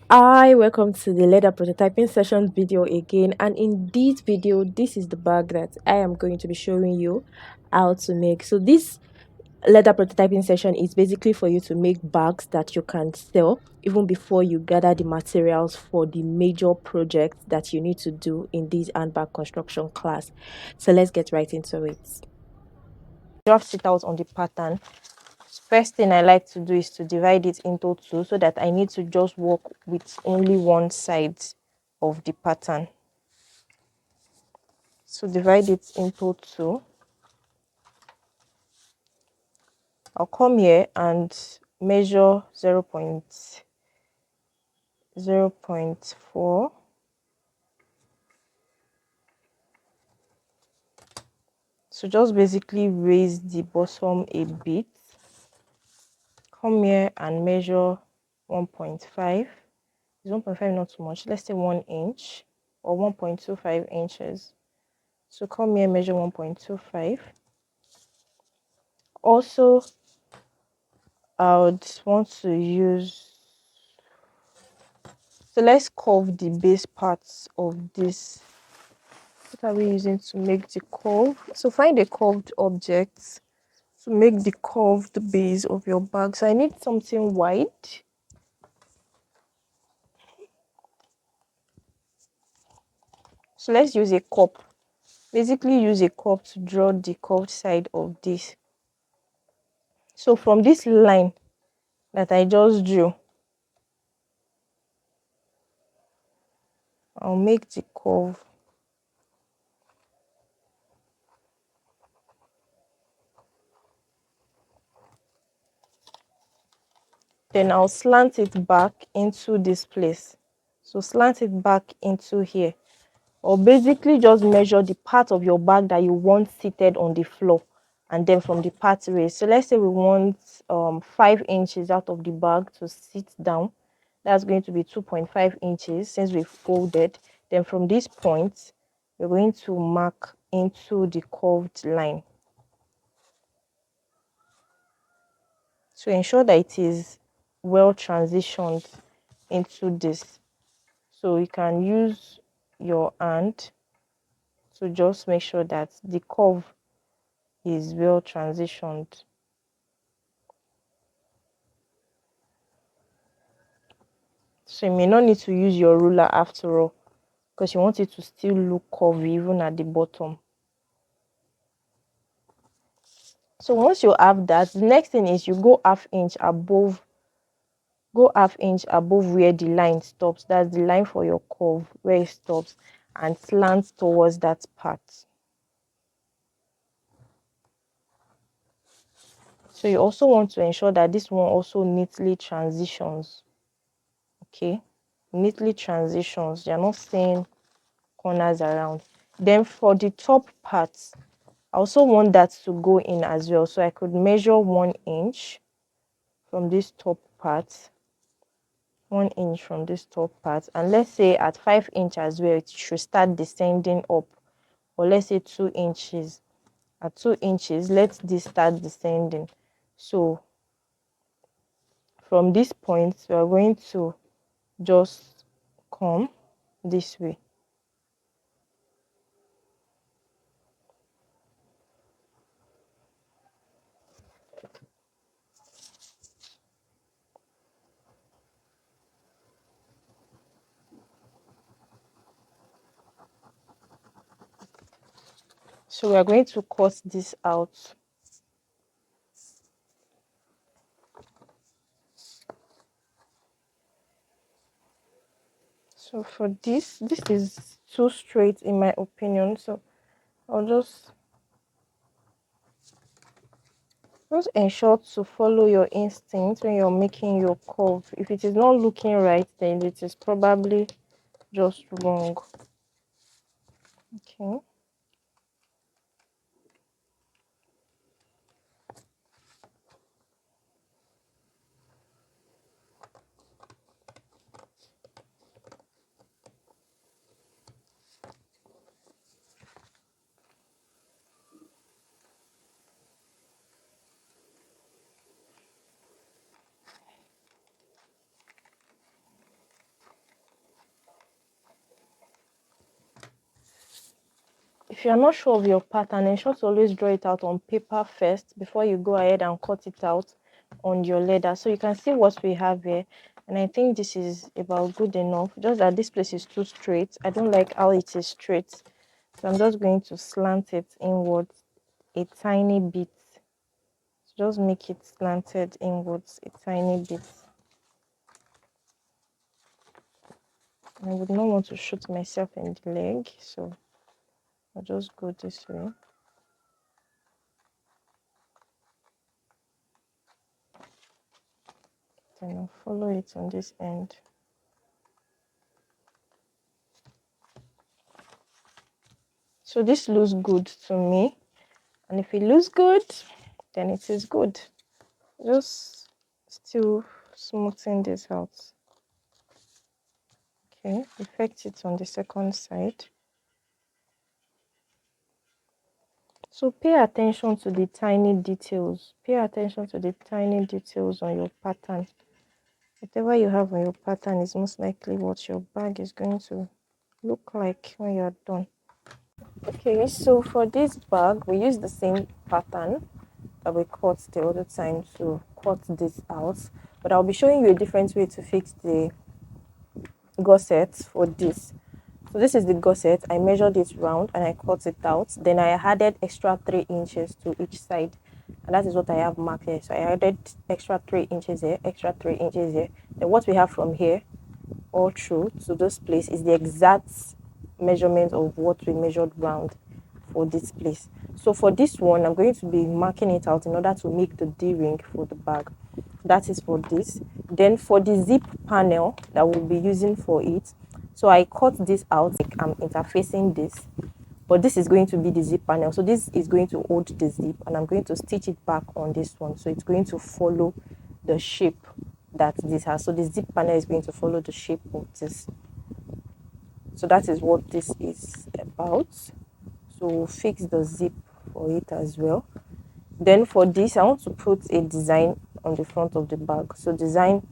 Hi, welcome to the leather prototyping session video again. And in this video, this is the bag that I am going to be showing you how to make. So this leather prototyping session is basically for you to make bags that you can sell even before you gather the materials for the major projects that you need to do in this handbag construction class. So let's get right into it. Draft it out on the pattern. First thing I like to do is to divide it into two so that I need to just work with only one side of the pattern. So divide it into two. I'll come here and measure 0.4. So just basically raise the bottom a bit. Come here and measure 1.5. Is 1.5 not too much? Let's say 1 inch or 1.25 inches. So come here, measure 1.25. Also, I would want to use, so let's curve the base parts of this. What are we using to make the curve? So find a curved object to make the curved base of your bag. So I need something wide. So let's use a cup. Basically use a cup to draw the curved side of this. So from this line that I just drew, I'll make the curve. Then I'll slant it back into this place. So slant it back into here. Or basically just measure the part of your bag that you want seated on the floor, and then from the part raised. So let's say we want 5 inches out of the bag to sit down. That's going to be 2.5 inches since we folded. Then from this point, we're going to mark into the curved line to ensure that it is well transitioned into this. So you can use your hand to just make sure that the curve is well transitioned. So you may not need to use your ruler after all, because you want it to still look curvy even at the bottom. So once you have that, the next thing is you go half inch above where the line stops. That's the line for your curve where it stops, and slant towards that part. So you also want to ensure that this one also neatly transitions. Okay, neatly transitions. You're not seeing corners around. Then for the top part, I also want that to go in as well. So I could measure 1 inch from this top part. 1 inch from this top part. And let's say at 5 inch as well, it should start descending up. Or let's say 2 inches. At 2 inches, let this start descending. So from this point, we are going to just come this way. So we are going to cut this out. So for this is too straight in my opinion. So I'll just ensure to follow your instinct when you're making your curve. If it is not looking right, then it is probably just wrong. Okay. if you're not sure of your pattern, ensure to always draw it out on paper first before you go ahead and cut it out on your leather. So you can see what we have here, and I think this is about good enough, just that this place is too straight. I don't like how it is straight, so I'm just going to slant it inwards a tiny bit. So just make it slanted inwards a tiny bit. I would not want to shoot myself in the leg, so I'll just go this way. Then I'll follow it on this end. So this looks good to me, and if it looks good, then it is good. Just still smoothing this out. Okay, effect it on the second side. So pay attention to the tiny details. Pay attention to the tiny details on your pattern. Whatever you have on your pattern is most likely what your bag is going to look like when you're done. Okay, so for this bag, we use the same pattern that we cut the other time to cut this out, but I'll be showing you a different way to fix the gusset for this. So this is the gusset. I measured it round and I cut it out. Then I added extra 3 inches to each side, and that is what I have marked here. So I added extra 3 inches here, extra 3 inches here. Then what we have from here all through to this place is the exact measurement of what we measured round for this place. So for this one, I'm going to be marking it out in order to make the D-ring for the bag. That is for this. Then for the zip panel that we'll be using for it, so I cut this out, like I'm interfacing this, but this is going to be the zip panel. So this is going to hold the zip, and I'm going to stitch it back on this one, so it's going to follow the shape that this has. So the zip panel is going to follow the shape of this. So that is what this is about. So we'll fix the zip for it as well. Then for this, I want to put a design on the front of the bag. So design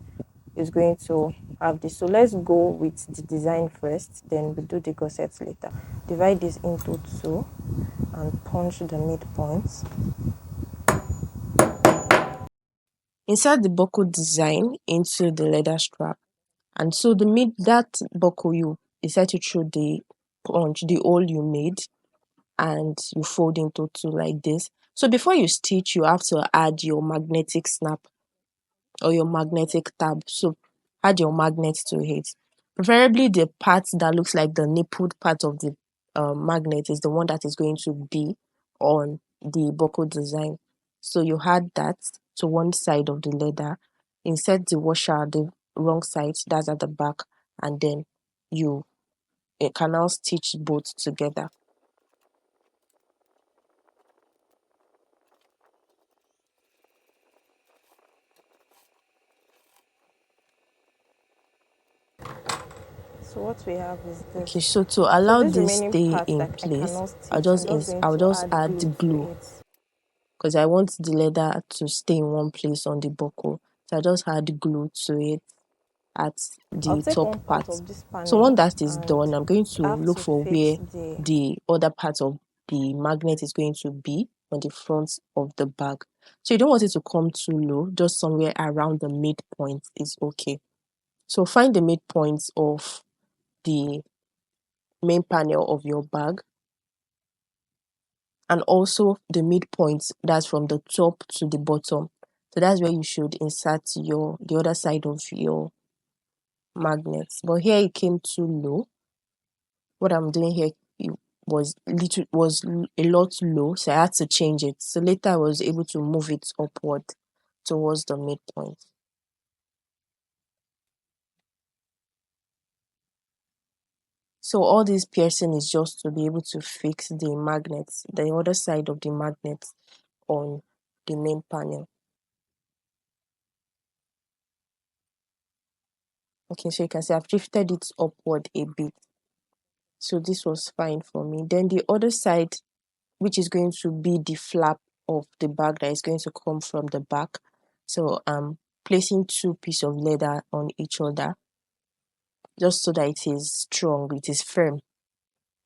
is going to have this. So let's go with the design first, then we'll do the gussets later. Divide this into 2 and punch the midpoints. Insert the buckle design into the leather strap, and so that buckle you insert it through the punch, the hole you made, and you fold into 2 like this. So before you stitch, you have to add your magnetic snap or your magnetic tab. So add your magnet to it. Preferably the part that looks like the nippled part of the magnet is the one that is going to be on the buckle design. So you add that to one side of the leather, insert the washer at the wrong side, that's at the back, and then you can now stitch both together. So what we have is this. Okay, so to allow this stay in place, I'll just add glue, because I want the leather to stay in one place on the buckle. So I just add glue to it at the top part. So once that is done, I'm going to look for where the other part of the magnet is going to be on the front of the bag. So you don't want it to come too low, just somewhere around the midpoint is okay. So find the midpoint of the main panel of your bag, and also the midpoint, that's from the top to the bottom. So that's where you should insert the other side of your magnets. But here it came too low. What I'm doing here was a lot low, so I had to change it. So later I was able to move it upward towards the midpoint. So all this piercing is just to be able to fix the magnets, the other side of the magnet on the main panel. Okay, so you can see I've drifted it upward a bit. So this was fine for me. Then the other side, which is going to be the flap of the bag that is going to come from the back. So I'm placing 2 pieces of leather on each other, just so that it is strong, it is firm.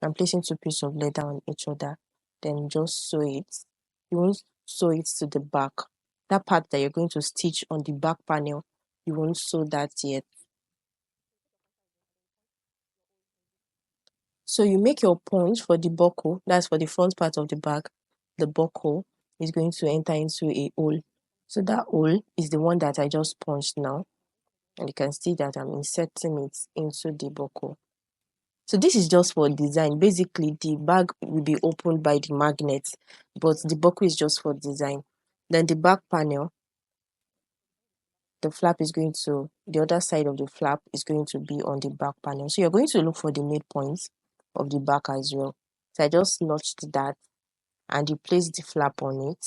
I'm placing two pieces of leather on each other, then just sew it. You won't sew it to the back. That part that you're going to stitch on the back panel, you won't sew that yet. So you make your punch for the buckle, that's for the front part of the bag. The buckle is going to enter into a hole. So that hole is the one that I just punched now. And you can see that I'm inserting it into the buckle. So this is just for design. Basically, the bag will be opened by the magnet, but the buckle is just for design. Then the back panel, the other side of the flap is going to be on the back panel. So you're going to look for the midpoints of the back as well. So I just notched that and you place the flap on it.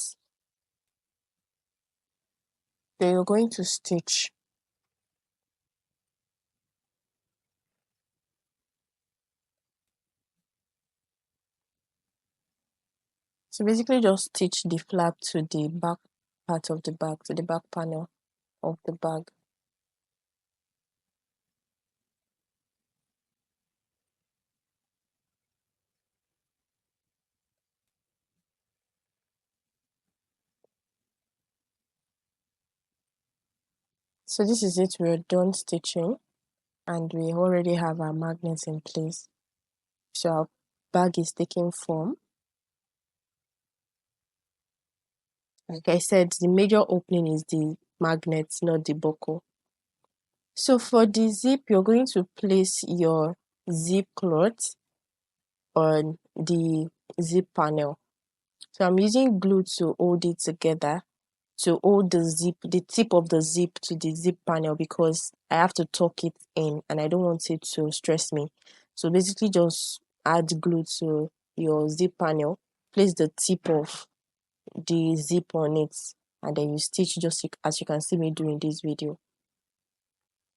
Then you're going to stitch. So basically just stitch the flap to the back part of the bag, to the back panel of the bag. So this is it, we're done stitching and we already have our magnets in place. So our bag is taking form. Like I said, the major opening is the magnets, not the buckle. So for the zip, you're going to place your zip cloth on the zip panel. So I'm using glue to hold it together, to hold the tip of the zip to the zip panel, because I have to tuck it in and I don't want it to stress me. So basically just add glue to your zip panel, place the tip of the zip on it, and then you stitch just as you can see me do in this video.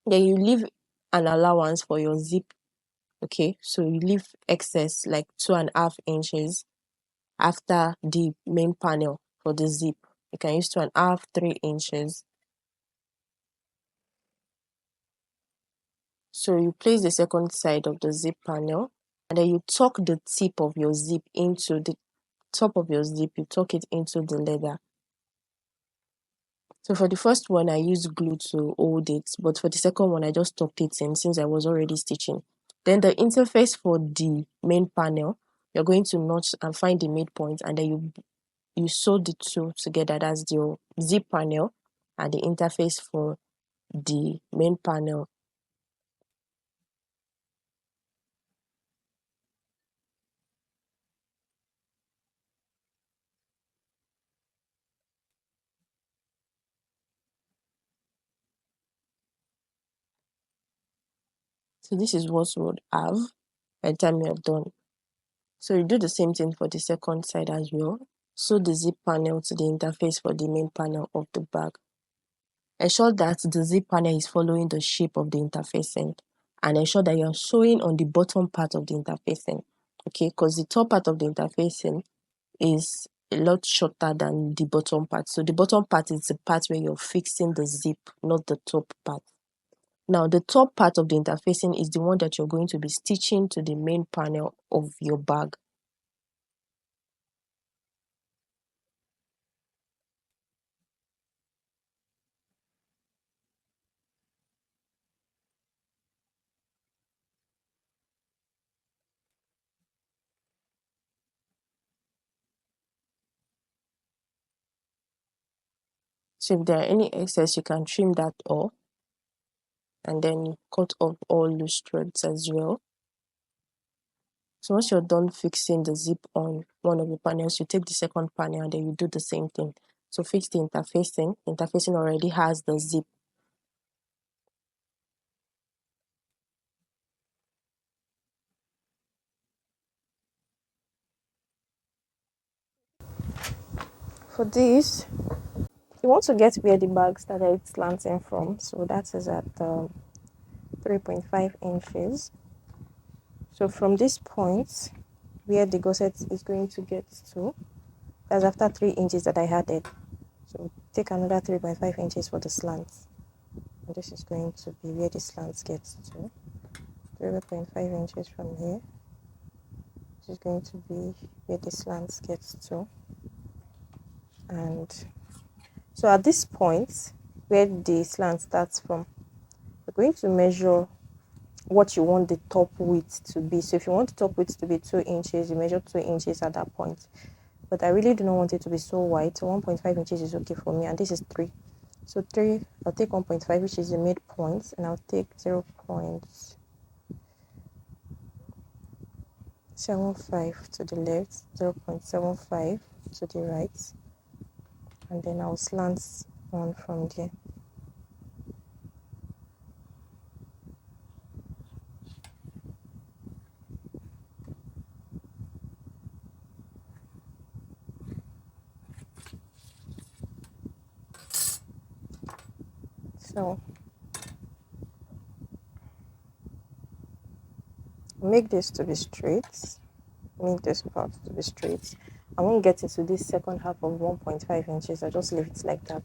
Then you leave an allowance for your zip. Okay, so you leave excess like 2.5 inches after the main panel for the zip. You can use 2.5, 3 inches. So you place the second side of the zip panel and then you tuck the tip of your zip into the top of your zip, you tuck it into the leather. So for the first one, I used glue to hold it, but for the second one, I just tucked it in since I was already stitching. Then the interface for the main panel, you're going to notch and find the midpoint, and then you sew the two together. That's the zip panel and the interface for the main panel. So this is what you would have by the time you're done. So you do the same thing for the second side as well. Sew the zip panel to the interface for the main panel of the bag. Ensure that the zip panel is following the shape of the interfacing, and ensure that you're sewing on the bottom part of the interfacing. Okay, because the top part of the interfacing is a lot shorter than the bottom part. So the bottom part is the part where you're fixing the zip, not the top part. Now, the top part of the interfacing is the one that you're going to be stitching to the main panel of your bag. So if there are any excess, you can trim that off and then cut off all loose threads as well. So once you're done fixing the zip on one of the panels, you take the second panel and then you do the same thing. So fix the interfacing. Interfacing already has the zip. For this, you want to get where the bag started slanting from. So that is at 3.5 inches. So from this point, where the gusset is going to get to, that's after 3 inches that I added. So take another 3.5 inches for the slants. And this is going to be where the slants gets to. 3.5 inches from here. which is going to be where the slant gets to. And so at this point where the slant starts from, we're going to measure what you want the top width to be. So if you want the top width to be 2 inches, you measure 2 inches at that point. But I really do not want it to be so wide, so 1.5 inches is okay for me, and this is 3. So 3, I'll take 1.5, which is the midpoint, and I'll take 0.75 to the left, 0.75 to the right, and then I'll slant on from there. So make this to be straight, make this part to be straight. I won't get into this second half of 1.5 inches, I'll just leave it like that.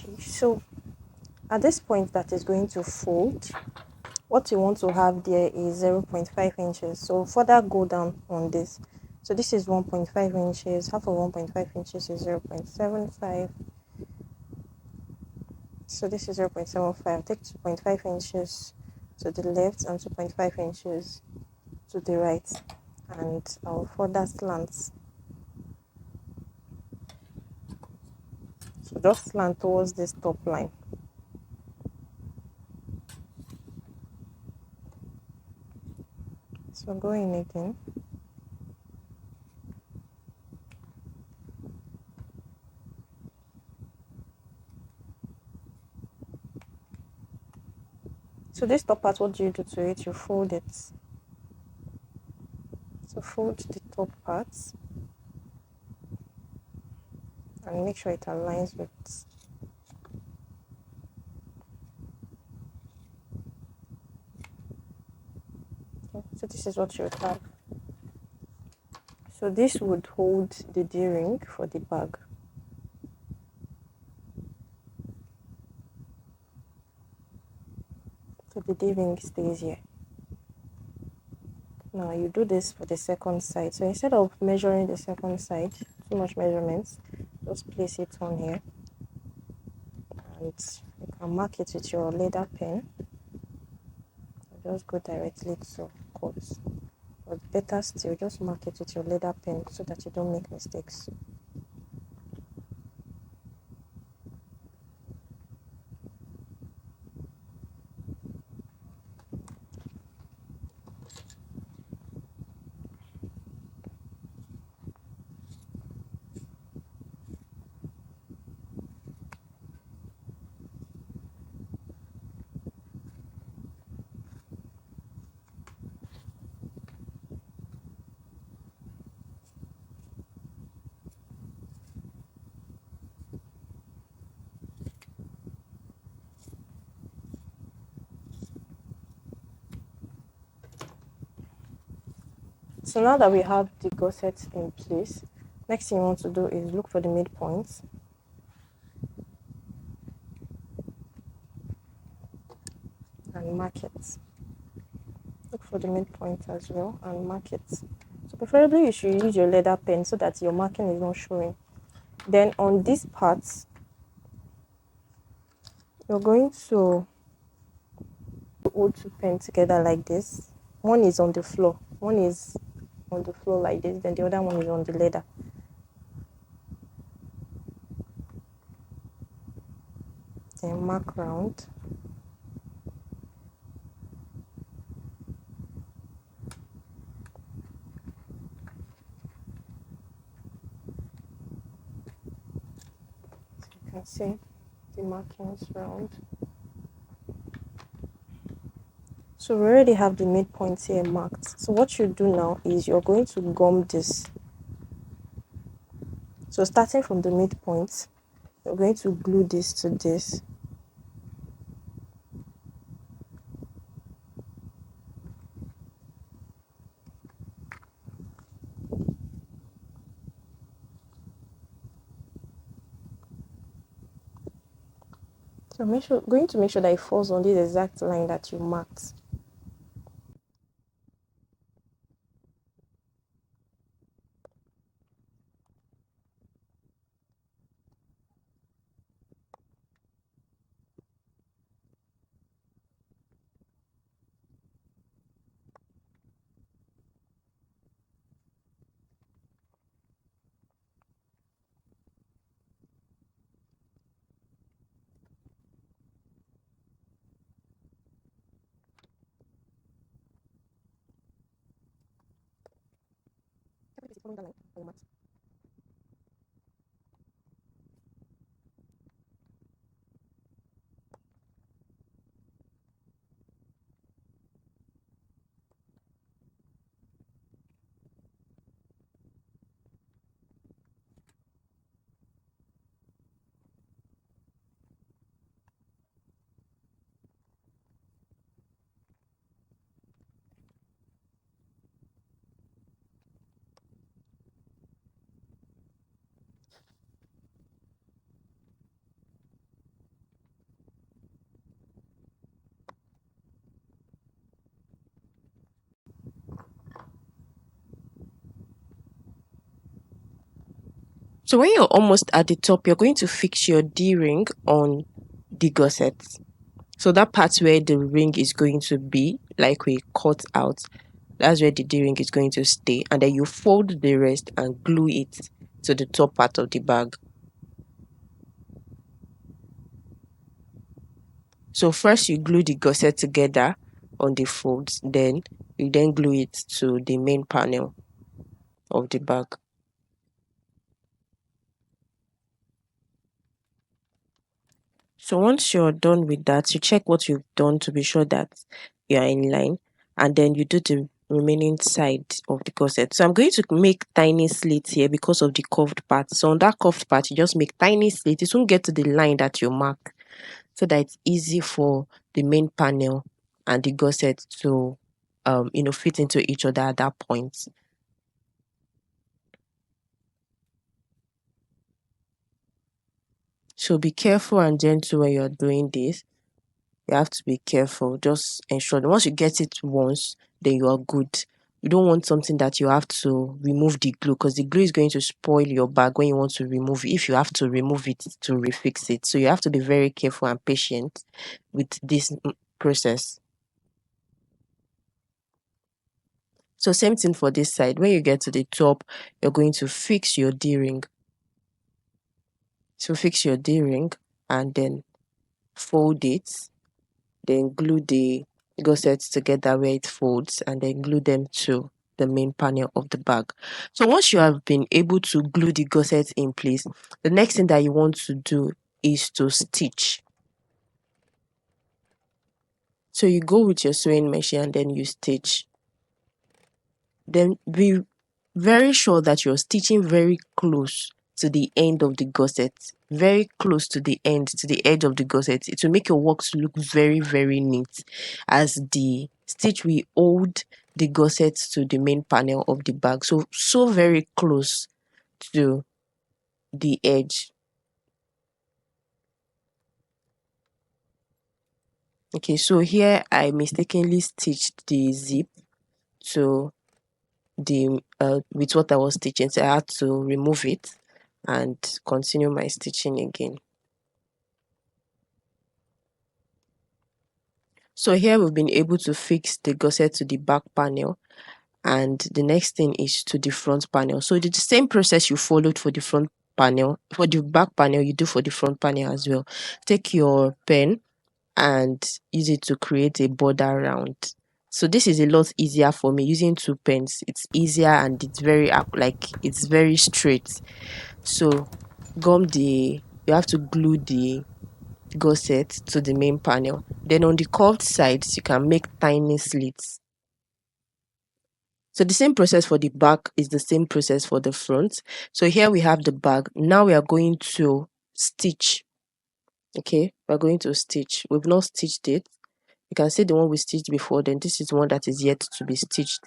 Okay, so at this point that is going to fold, what you want to have there is 0.5 inches. So further go down on this. So this is 1.5 inches. Half of 1.5 inches is 0.75. So this is 0.75. Take 2.5 inches to the left and 2.5 inches to the right. And I'll further slant. So just slant towards this top line. So go in again. So this top part, what do you do to it? You fold it. So fold the top part and make sure it aligns with. So this is what you would have. So this would hold the D-ring for the bag. So the D-ring stays here. Now you do this for the second side. So instead of measuring the second side, too much measurements, just place it on here. And you can mark it with your leather pen. Just go directly to cut. But better still, just mark it with your leather pen so that you don't make mistakes. So now that we have the gusset in place, next thing you want to do is look for the midpoint. And mark it. Look for the midpoint as well and mark it. So preferably you should use your leather pen so that your marking is not showing. Then on this part, you're going to hold 2 pens together like this. One is on the floor. One is on the floor like this. Then the other one is on the leather. Then mark round. can see the markings round. So we already have the midpoints here marked. So what you do now is you're going to gum this. So starting from the midpoint, you're going to glue this to this. So going to make sure that it falls on this exact line that you marked. So when you're almost at the top, you're going to fix your D-ring on the gusset. So that part where the ring is going to be, like we cut out, that's where the D-ring is going to stay. And then you fold the rest and glue it to the top part of the bag. So first you glue the gusset together on the folds, then you glue it to the main panel of the bag. So once you're done with that, you check what you've done to be sure that you are in line, and then you do the remaining side of the gusset. So I'm going to make tiny slits here because of the curved part. So on that curved part, you just make tiny slits. It won't get to the line that you mark, so that it's easy for the main panel and the gusset to fit into each other at that point. So be careful and gentle when you're doing this. You have to be careful. Just ensure that once you get it once, then you are good. You don't want something that you have to remove the glue, because the glue is going to spoil your bag when you want to remove it, if you have to remove it to refix it. So you have to be very careful and patient with this process. So same thing for this side. When you get to the top, you're going to fix your D-ring. So fix your D-ring and then fold it, then glue the gussets together where it folds, and then glue them to the main panel of the bag. So once you have been able to glue the gussets in place, the next thing that you want to do is to stitch. So you go with your sewing machine and then you stitch. Then be very sure that you're stitching very close to the end of the gusset, very close to the end, to the edge of the gusset. It will make your works look very, very neat, as the stitch will hold the gusset to the main panel of the bag. So very close to the edge. Okay, so here I mistakenly stitched the zip to the with what I was stitching, so I had to remove it and continue my stitching again. So here we've been able to fix the gusset to the back panel, and the next thing is to the front panel. So the same process you followed for the front panel, for the back panel, you do for the front panel as well. Take your pen and use it to create a border round. So this is a lot easier for me using 2 pens. It's easier and it's very straight. So gum the you have to glue the gusset to the main panel. Then on the curved sides, you can make tiny slits. So the same process for the back is the same process for the front. So here we have the bag. Now we are going to stitch. Okay, we're going to stitch. We've not stitched it. You can see the one we stitched before, then this is one that is yet to be stitched.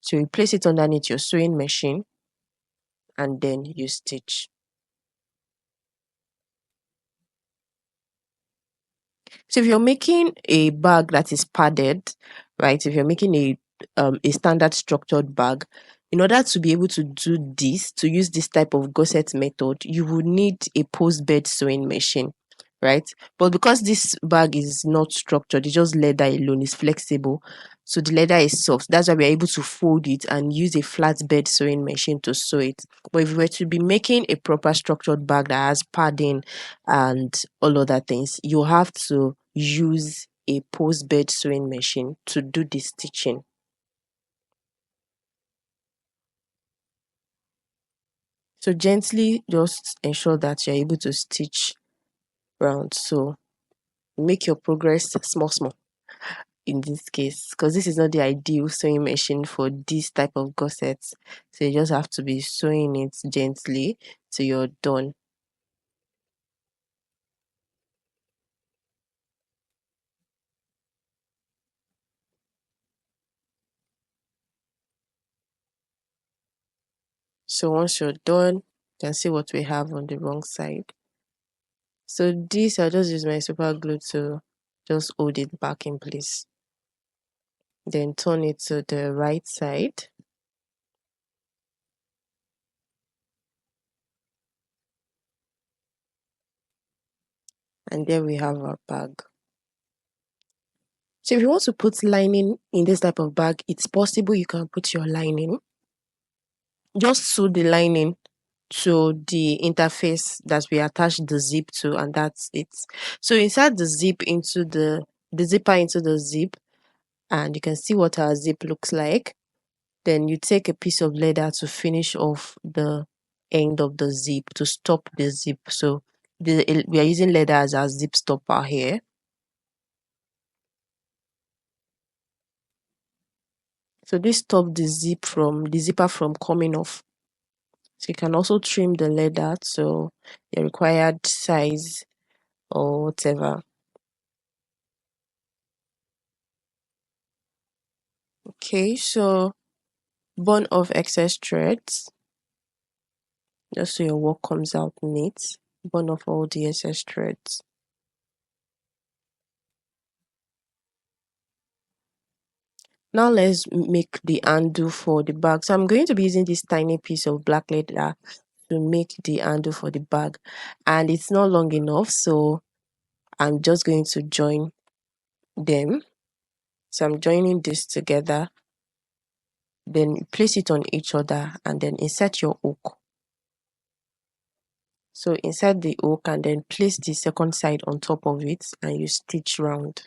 So you place it underneath your sewing machine and then you stitch. So if you're making a bag that is padded, right? If you're making a standard structured bag, in order to be able to do this, to use this type of gusset method, you would need a post bed sewing machine, right? But because this bag is not structured, it's just leather alone, it's flexible. So the leather is soft. That's why we're able to fold it and use a flat bed sewing machine to sew it. But if we were to be making a proper structured bag that has padding and all other things, you have to use a post bed sewing machine to do the stitching. So gently just ensure that you're able to stitch round. So make your progress small in this case, because this is not the ideal sewing machine for this type of gussets. So you just have to be sewing it gently till you're done. So once you're done, you can see what we have on the wrong side. So this, I'll just use my super glue to just hold it back in place. Then turn it to the right side. And there we have our bag. So if you want to put lining in this type of bag, it's possible you can put your lining. Just sew the lining to the interface that we attach the zip to, and that's it. So insert the zip into the zipper into the zip, and you can see what our zip looks like. Then you take a piece of leather to finish off the end of the zip to stop the zip. So we are using leather as our zip stopper here. So this stops the zipper from coming off. So you can also trim the leather to the required size or whatever. Okay, so burn off excess threads just so your work comes out neat. Burn off all the excess threads. Now let's make the handle for the bag. So I'm going to be using this tiny piece of black leather to make the handle for the bag, and it's not long enough, so I'm just going to join them. So I'm joining this together, then place it on each other and then insert your hook. So insert the hook and then place the second side on top of it and you stitch round.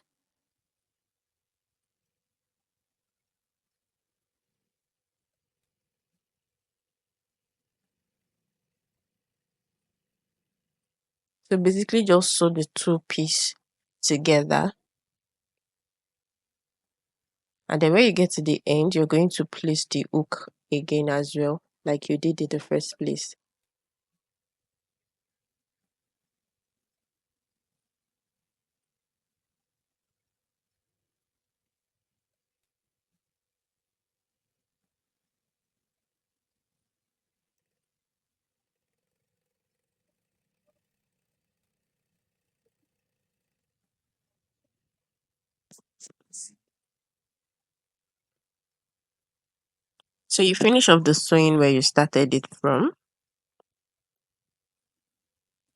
So basically just sew the two pieces together, and then when you get to the end, you're going to place the hook again as well, like you did in the first place. So you finish off the sewing where you started it from,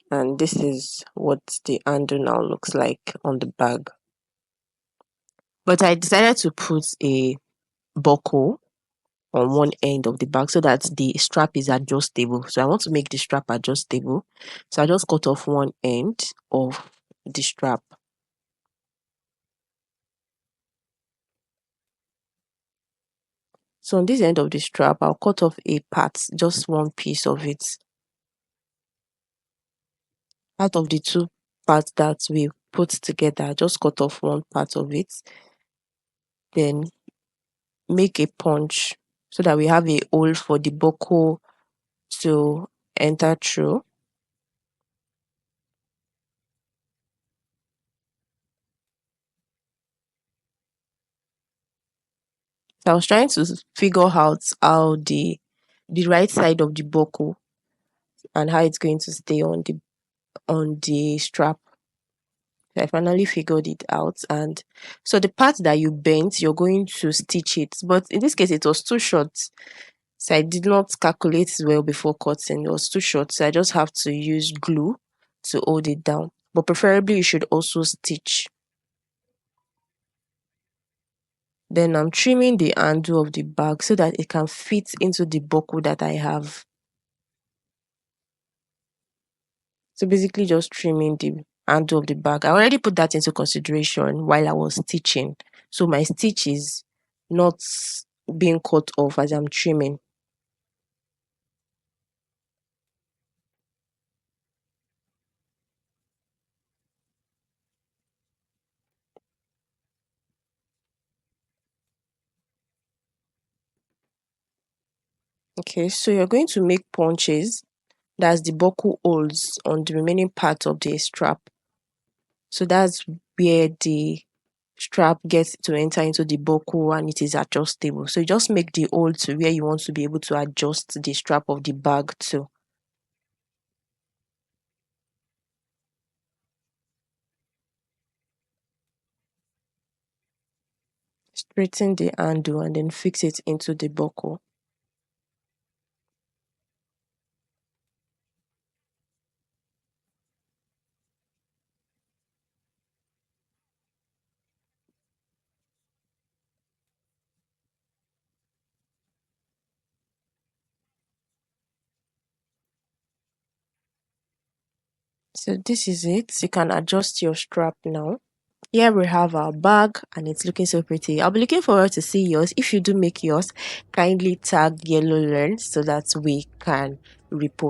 and this is what the handle now looks like on the bag. But I decided to put a buckle on one end of the bag so that the strap is adjustable. So I want to make the strap adjustable. So I just cut off one end of the strap. So on this end of the strap, I'll cut off a part, just one piece of it. Out of the two parts that we put together, just cut off one part of it, then make a punch so that we have a hole for the buckle to enter through. So I was trying to figure out how the right side of the buckle and how it's going to stay on the strap. So I finally figured it out, and so the part that you bent, you're going to stitch it. But in this case, it was too short, so I did not calculate well before cutting. It was too short, so I just have to use glue to hold it down. But preferably, you should also stitch. Then I'm trimming the handle of the bag so that it can fit into the buckle that I have. So basically just trimming the handle of the bag. I already put that into consideration while I was stitching. So my stitch is not being cut off as I'm trimming. Okay, so you're going to make punches. That's the buckle holes on the remaining part of the strap. So that's where the strap gets to enter into the buckle and it is adjustable. So you just make the hole to where you want to be able to adjust the strap of the bag to. Straighten the handle and then fix it into the buckle. So this is it. You can adjust your strap now. Here we have our bag and it's looking so pretty. I'll be looking forward to see yours. If you do make yours, kindly tag Yellow Learn so that we can repost.